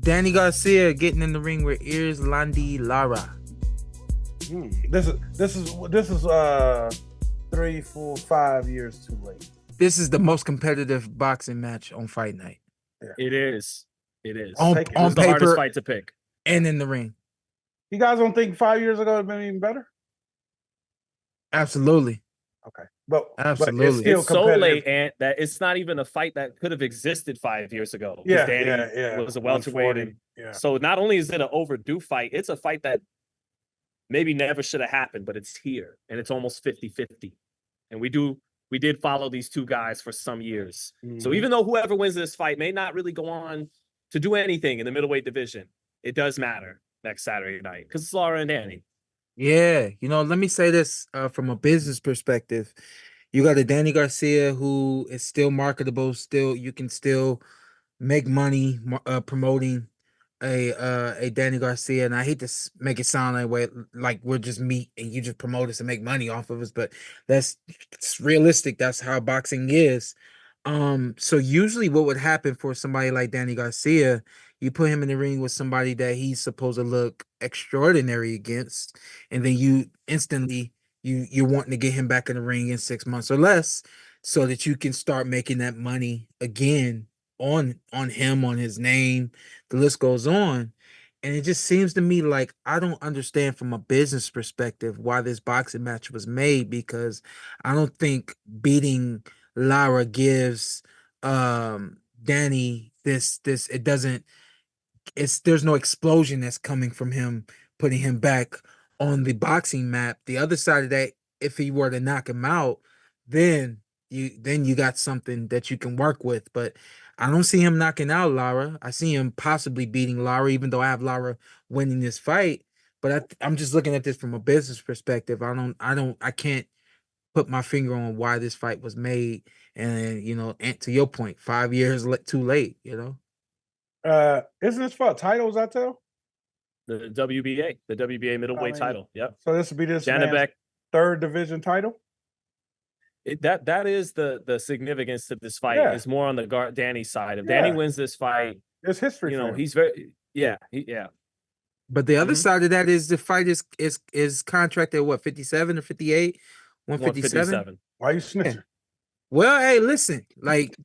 Danny Garcia getting in the ring with Erislanda Lara. This is 3, 4, 5 years too late. This is the most competitive boxing match on Fight Night. Yeah. It is. On the paper, hardest fight to pick. And in the ring. You guys don't think 5 years ago it'd been even better? Absolutely. Okay. But absolutely. It's so late, and that it's not even a fight that could have existed 5 years ago. Yeah, Danny was a welterweight. So not only is it an overdue fight, it's a fight that maybe never should have happened, but it's here, and it's almost 50-50. And we did follow these two guys for some years. Mm-hmm. So even though whoever wins this fight may not really go on to do anything in the middleweight division, it does matter next Saturday night because it's Lara and Danny. Yeah, let me say this from a business perspective. You got a Danny Garcia who is still marketable. Still, you can still make money promoting a Danny Garcia. And I hate to make it sound like we're just meat and you just promote us and make money off of us, but it's realistic. That's how boxing is. So usually what would happen for somebody like Danny Garcia, you put him in the ring with somebody that he's supposed to look extraordinary against, and then you instantly you're wanting to get him back in the ring in 6 months or less so that you can start making that money again on him, on his name. The list goes on. And it just seems to me like I don't understand from a business perspective why this boxing match was made, because I don't think beating Lara gives Danny this it doesn't there's no explosion that's coming from him putting him back on the boxing map. The other side of that, if he were to knock him out, then you got something that you can work with. But I don't see him knocking out Lara. I see him possibly beating Lara, even though I have Lara winning this fight. But I'm just looking at this from a business perspective. I can't put my finger on why this fight was made. And and to your point, 5 years too late. Isn't this for a title, is that too? The WBA middleweight title. Yep. So this would be this man's third division title? That is the significance of this fight. Is more on the Danny side. If Danny wins this fight, there's history. He's very But the other side of that is the fight is contracted at what, 57 or 58? 157? Why are you snitching? Yeah. Well, hey, listen, like,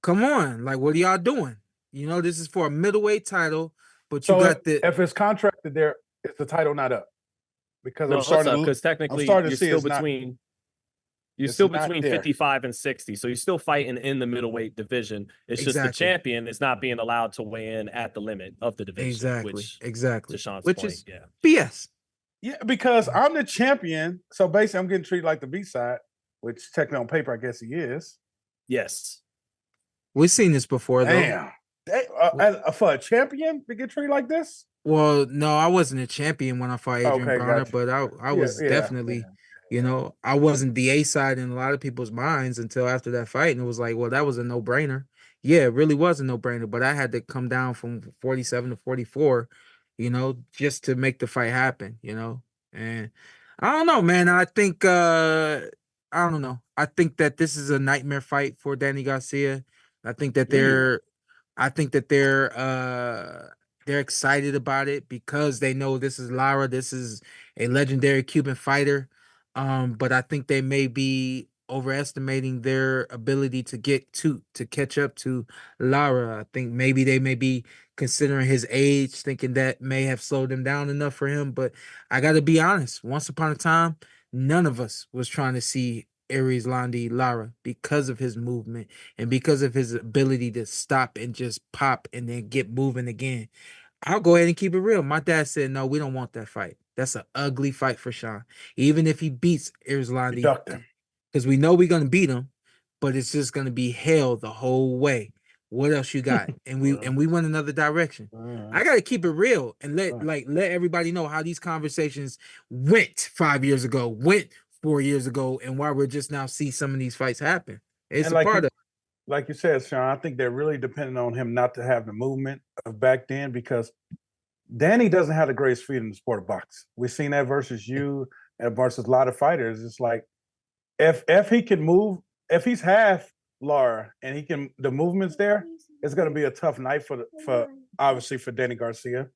come on, like, what are y'all doing? This is for a middleweight title, but you got if it's contracted there, is the title not up? Because technically you're still between 55 and 60, so you're still fighting in the middleweight division. It's just the champion is not being allowed to weigh in at the limit of the division. Exactly. To Sean's point, is BS. Yeah, because I'm the champion, so basically I'm getting treated like the B side, which technically on paper I guess he is. Yes, we've seen this before, though. Damn. For a champion to get treated like this? Well, no, I wasn't a champion when I fought Adrian Brenagh, but I was definitely, I wasn't the A side in a lot of people's minds until after that fight, and it was like, well, that was a no brainer. Yeah, it really was a no brainer, but I had to come down from 47 to 44, just to make the fight happen, and I don't know, man. I think I don't know. I think that this is a nightmare fight for Danny Garcia. I think that they're excited about it because they know this is Lara. This is a legendary Cuban fighter. But I think they may be overestimating their ability to catch up to Lara. I think maybe they may be considering his age, thinking that may have slowed him down enough for him. But I got to be honest, once upon a time, none of us was trying to see Erislanda Lara because of his movement and because of his ability to stop and just pop and then get moving again. I'll go ahead and keep it real. My dad said, no, we don't want that fight. That's an ugly fight for Sean. Even if he beats Erislanda, because we know we're going to beat him, but it's just going to be hell the whole way. What else you got? And we went another direction. I got to keep it real and let everybody know how these conversations went 5 years ago, went 4 years ago, and why we're just now see some of these fights happen. It's a part of. Like you said, Sean, I think they're really depending on him not to have the movement of back then, because Danny doesn't have the greatest feet in the sport of boxing. We've seen that versus you and versus a lot of fighters. It's like if he can move, if he's half Lara and the movement's there, it's going to be a tough night for obviously, for Danny Garcia.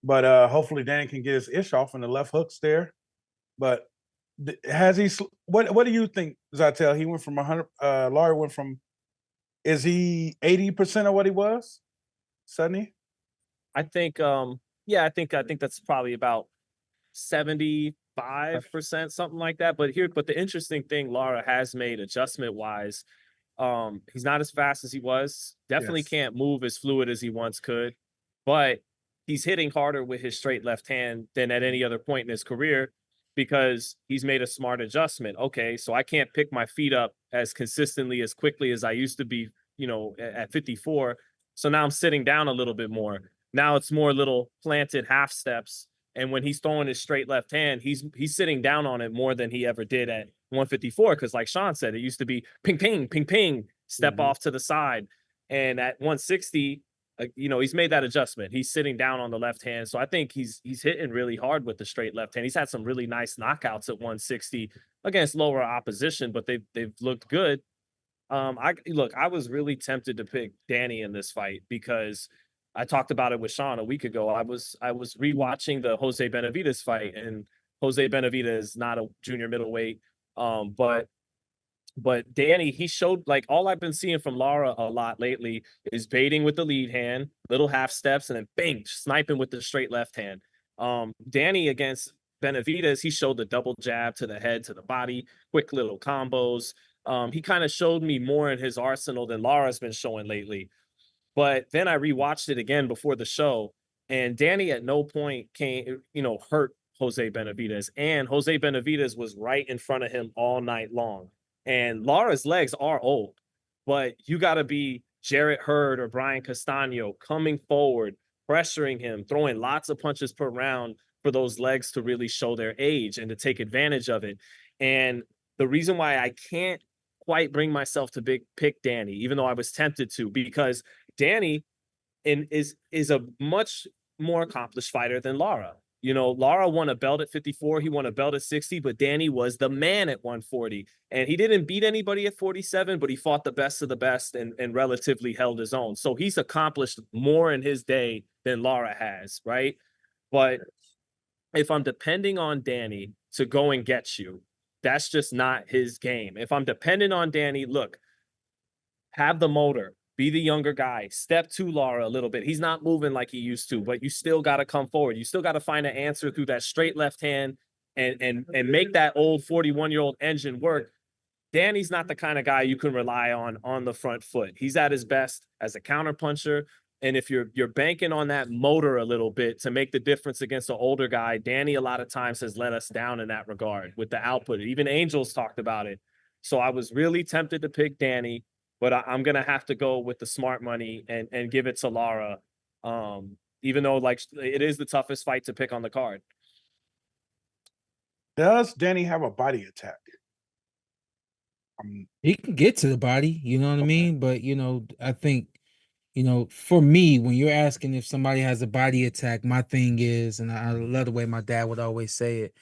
But hopefully Danny can get his ish off and the left hooks there. But has he? What do you think, Zittel? He went from 100. Lara went from. Is he 80% of what he was? 70? I think. Yeah, I think that's probably about 75%, something like that. But the interesting thing, Lara has made adjustment wise. He's not as fast as he was. Definitely can't move as fluid as he once could, but he's hitting harder with his straight left hand than at any other point in his career because he's made a smart adjustment. Okay, so I can't pick my feet up as consistently as quickly as I used to be, at 54. So now I'm sitting down a little bit more. Now it's more little planted half steps. And when he's throwing his straight left hand, he's sitting down on it more than he ever did at 154. Because like Shawn said, it used to be ping, ping, ping, ping, step off to the side. And at 160, he's made that adjustment. He's sitting down on the left hand. So I think he's hitting really hard with the straight left hand. He's had some really nice knockouts at 160 against lower opposition, but they've looked good. I was really tempted to pick Danny in this fight because I talked about it with Shawn a week ago. I was rewatching the Jose Benavidez fight, and Jose Benavidez is not a junior middleweight. But Danny, he showed, like, all I've been seeing from Lara a lot lately is baiting with the lead hand, little half steps, and then bang, sniping with the straight left hand. Danny against Benavidez, he showed the double jab to the head, to the body, quick little combos. He kind of showed me more in his arsenal than Lara's been showing lately. But then I rewatched it again before the show, and Danny at no point hurt Jose Benavidez. And Jose Benavidez was right in front of him all night long. And Lara's legs are old, but you got to be Jarrett Hurd or Brian Castano coming forward, pressuring him, throwing lots of punches per round for those legs to really show their age and to take advantage of it. And the reason why I can't quite bring myself to pick Danny, even though I was tempted to, because Danny is a much more accomplished fighter than Lara. Lara won a belt at 54. He won a belt at 60, but Danny was the man at 140. And he didn't beat anybody at 47, but he fought the best of the best and relatively held his own. So he's accomplished more in his day than Lara has, right? But if I'm depending on Danny to go and get you, that's just not his game. If I'm dependent on Danny, look, have the motor. Be the younger guy. Step to Lara a little bit. He's not moving like he used to, but you still got to come forward. You still got to find an answer through that straight left hand and make that old 41-year-old engine work. Danny's not the kind of guy you can rely on the front foot. He's at his best as a counterpuncher. And if you're banking on that motor a little bit to make the difference against an older guy, Danny a lot of times has let us down in that regard with the output. Even Angels talked about it. So I was really tempted to pick Danny, but I'm going to have to go with the smart money and give it to Lara, even though, like, it is the toughest fight to pick on the card. Does Danny have a body attack? He can get to the body, you know what I mean? But, I think, for me, when you're asking if somebody has a body attack, my thing is, and I love the way my dad would always say it,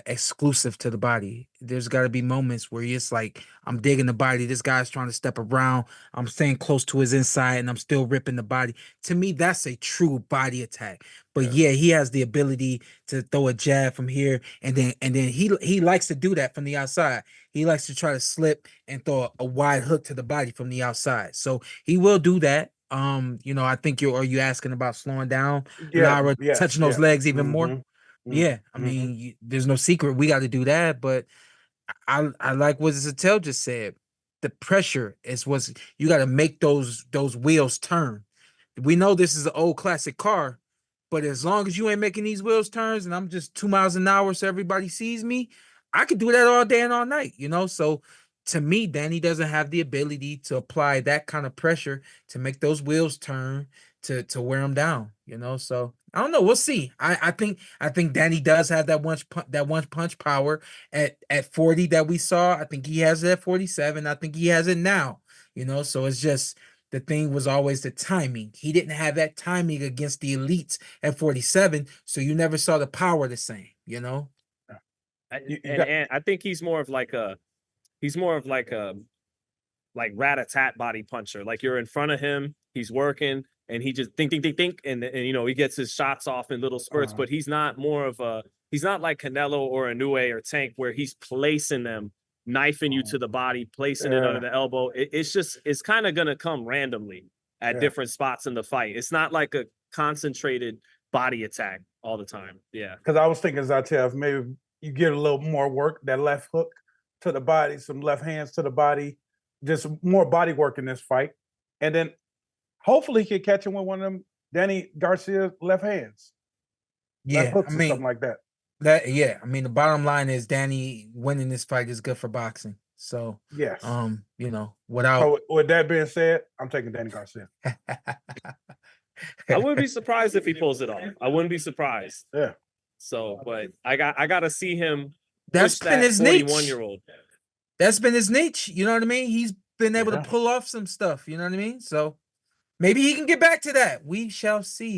exclusive to the body. There's got to be moments where it's like, I'm digging the body, this guy's trying to step around, I'm staying close to his inside, and I'm still ripping the body. To me, that's a true body attack. But yeah, he has the ability to throw a jab from here, and then he likes to do that from the outside. He likes to try to slip and throw a wide hook to the body from the outside. So he will do that. I think are you asking about slowing down Lara, touching those legs even more? Yeah, I mean, there's no secret. We got to do that, but I like what Zittel just said. The pressure is what's you got to make those wheels turn. We know this is an old classic car, but as long as you ain't making these wheels turns and I'm just 2 miles an hour so everybody sees me, I could do that all day and all night, So to me, Danny doesn't have the ability to apply that kind of pressure to make those wheels turn to wear him down, So I don't know. We'll see. I think Danny does have that one punch power at 40 that we saw. I think he has it at 47. I think he has it now. So it's just the thing was always the timing. He didn't have that timing against the elites at 47, so you never saw the power the same. And I think he's more of like a rat-a-tat body puncher. Like, you're in front of him, he's working. and he just think, and you know, he gets his shots off in little spurts, but he's not he's not like Canelo or Inoue or Tank where he's placing them, knifing you to the body, placing it under the elbow. It's kind of gonna come randomly at different spots in the fight. It's not like a concentrated body attack all the time. Yeah. Because I was thinking, Zittel, maybe you get a little more work, that left hook to the body, some left hands to the body, just more body work in this fight. And then hopefully he can catch him with one of them Danny Garcia left hands. Yeah, left hooks I mean, or something like that. I mean, the bottom line is Danny winning this fight is good for boxing. So yes, you know, without so with that being said, I'm taking Danny Garcia. I wouldn't be surprised if he pulls it off. I wouldn't be surprised. Yeah. So, but I got to see him. That's been his niche. 41-year-old. That's been his niche. You know what I mean? He's been able to pull off some stuff. You know what I mean? So maybe he can get back to that. We shall see.